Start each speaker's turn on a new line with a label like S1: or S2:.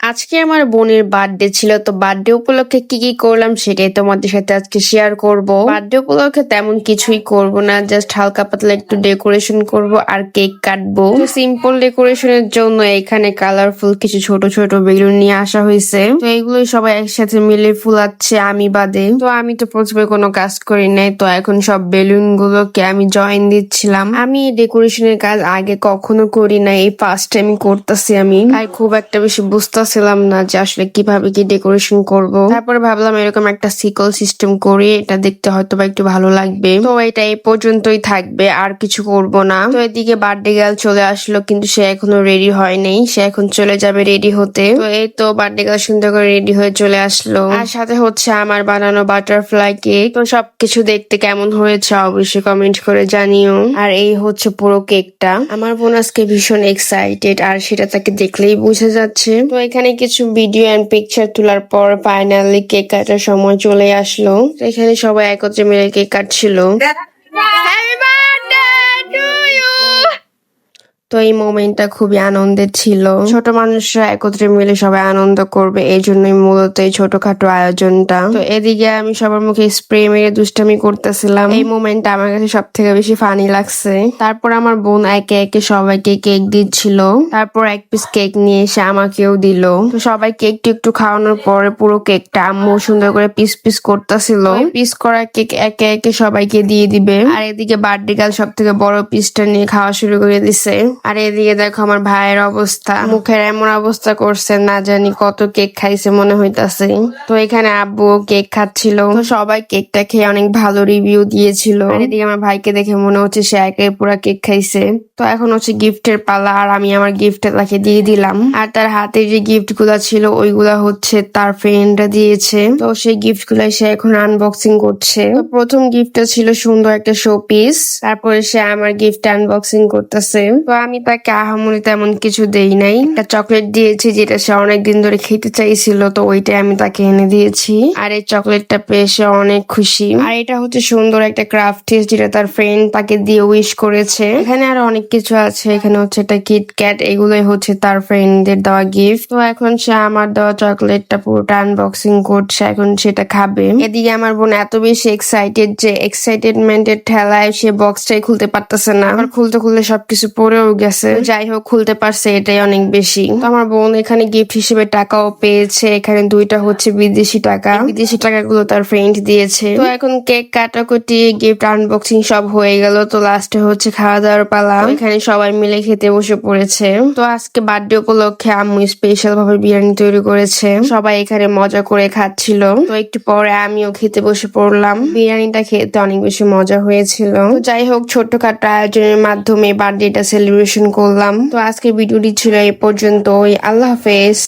S1: আজকে আমার বোনের বার্থডে ছিল, তো বার্থডে উপলক্ষে কি কি করলাম সেটাই তোমাদের সাথে আজকে শেয়ার করব। বার্থডে উপলক্ষে তেমন কিছুই করব না, জাস্ট হালকা পাতলা একটু ডেকোরেশন করব আর কেক কাটবো। সিম্পল ডেকোরেশনের জন্য এখানে কালারফুল কিছু ছোট ছোট বেলুন নিয়ে আসা হয়েছে, তো এইগুলো সবাই একসাথে মিলে ফুলাচ্ছে আমি বাদে। তো আমি তো প্রথমে কোনো কাজ করি নাই, তো এখন সব বেলুন গুলোকে আমি জয়েন দিচ্ছিলাম। আমি ডেকোরেশনের কাজ আগে কখনো করি না, এই ফার্স্ট টাইম করতেছি আমি, তাই খুব একটা বেশি বুঝতেছিলাম না যে আসলে কিভাবে কি ডেকোরেশন করব। তারপরে ভাবলাম এরকম একটা সিকল সিস্টেম করি, এটা দেখতে হয়তো বা একটু ভালো লাগবে। তো এটা এই পর্যন্তই থাকবে, আর কিছু করব না। তো এদিকে বার্থডে গার্ল চলে আসলো, কিন্তু সে এখনো রেডি হয় নাই, সে এখন চলে যাবে রেডি হতে। তো এই তো বার্থডে গার্ল সুন্দর করে রেডি হয়ে চলে আসলো, আর সাথে হচ্ছে আমার বানানো বাটারফ্লাই কেক। তো সবকিছু দেখতে কেমন হয়েছে অবশ্যই কমেন্ট করে জানিও। আর এই হচ্ছে পুরো কেকটা। আমার বোন আজকে ভীষণ এক্সাইটেড, আর সেটা তাকে দেখলেই বোঝা যাচ্ছে। তো এখানে কিছু ভিডিও এন্ড পিকচার তোলার পর ফাইনালি কেক কাটার সময় চলে আসলো। তো এখানে সবাই একত্রে মিলে কেক কাটছিল। Happy birthday to you! তো এই মোমেন্টটা খুবই আনন্দের ছিল। ছোট মানুষরা একত্রে মিলে সবাই আনন্দ করবে, এই জন্যই মূলত এই ছোটখাটো আয়োজনটা। তো এদিকে আমি সবার মুখে স্প্রে মেরে দুষ্টামি করতেছিলাম। এই মোমেন্টটা আমার কাছে সব থেকে বেশি ফানি লাগছে। তারপর আমার বোন একে একে সবাইকে কেক দিচ্ছিল, তারপর এক পিস কেক নিয়ে এসে আমাকেও দিল। তো সবাই কেকটা একটু খাওয়ানোর পরে পুরো কেকটা আম্মু সুন্দর করে পিস পিস করতেছিল। পিস করা কেক একে একে সবাইকে দিয়ে দিবে। আর এদিকে বার্থডে গার্ল সব থেকে বড় পিসটা নিয়ে খাওয়া শুরু করে দিছে। আর এদিকে দেখো আমার ভাইয়ের অবস্থা, মুখের এমন অবস্থা করছে, না জানি কত কেক খাইছে মনে হইতাছে। তো এখানে আব্বু কেক খাচ্ছিল, তো সবাই কেকটা খেয়ে অনেক ভালো রিভিউ দিয়েছিল। আর এদিকে আমার ভাইকে দেখে মনে হচ্ছে সে একাই পুরা কেক খাইছে। তো এখন হচ্ছে গিফটের পালা, আর আমি আমার গিফটটা তাকে দিয়ে দিলাম। আর তার হাতে যে গিফট গুলা ছিল ওইগুলা হচ্ছে তার ফ্রেন্ডরা দিয়েছে, তো সেই গিফট গুলাই সে এখন আনবক্সিং করছে। তো প্রথম গিফটটা ছিল সুন্দর একটা শো পিস, তারপরে সে আমার গিফট আনবক্সিং করতেছে। তো আমি তাকে আহামরি তেমন কিছু দেই নাই, একটা চকলেট দিয়েছি যেটা সে অনেকদিন ধরে খেতে চাইছিল, তো ওইটাই আমি তাকে এনে দিয়েছি। আর এই চকলেটটা পেয়ে সে অনেক খুশি। আর এটা হচ্ছে সুন্দর একটা ক্রাফট যেটা তার ফ্রেন্ড তাকে দিয়ে উইশ করেছে। এখানে আরো অনেক কিছু আছে, এখানে হচ্ছে একটা কিটক্যাট, এগুলোই হচ্ছে তার ফ্রেন্ডদের দেওয়া গিফট। তো এখন সে আমার দেওয়া চকলেটটা পুরোটা আনবক্সিং করছে, এখন সেটা খাবে। এদিকে আমার বোন এত বেশি এক্সাইটেড যে এক্সাইটেডমেন্টের ঠেলায় সে বক্সটাই খুলতে পারতেছে না, আবার খুলতে খুলতে সবকিছু পড়েও গেছে। যাই হোক খুলতে পারছে, এটাই অনেক বেশি। তো আমার বোন এখানে গিফট হিসেবে টাকাও পেয়েছে, এখানে দুইটা হচ্ছে বিদেশি টাকা, বিদেশি টাকাগুলো তার ফ্রেন্ড দিয়েছে। তো এখন কেক কাটাকুটি গিফট আনবক্সিং সব হয়ে গেল, তো লাস্টে হচ্ছে খাওয়া দাওয়ার পালা। এখানে সবাই মিলে খেতে বসে পড়েছে। তো আজকে বার্থডে উপলক্ষে আম্মু স্পেশাল ভাবে বিরিয়ানি তৈরি করেছে, সবাই এখানে মজা করে খাচ্ছিল। তো একটু পরে আমিও খেতে বসে পড়লাম, বিরিয়ানিটা খেতে অনেক বেশি মজা হয়েছিল। তো যাই হোক ছোটখাটো আয়োজনের মাধ্যমে বার্থডেটা সেলিব্রেশন করলাম। তো আজকের ভিডিওটি ছিল এই পর্যন্তই। আল্লাহ হাফেজ।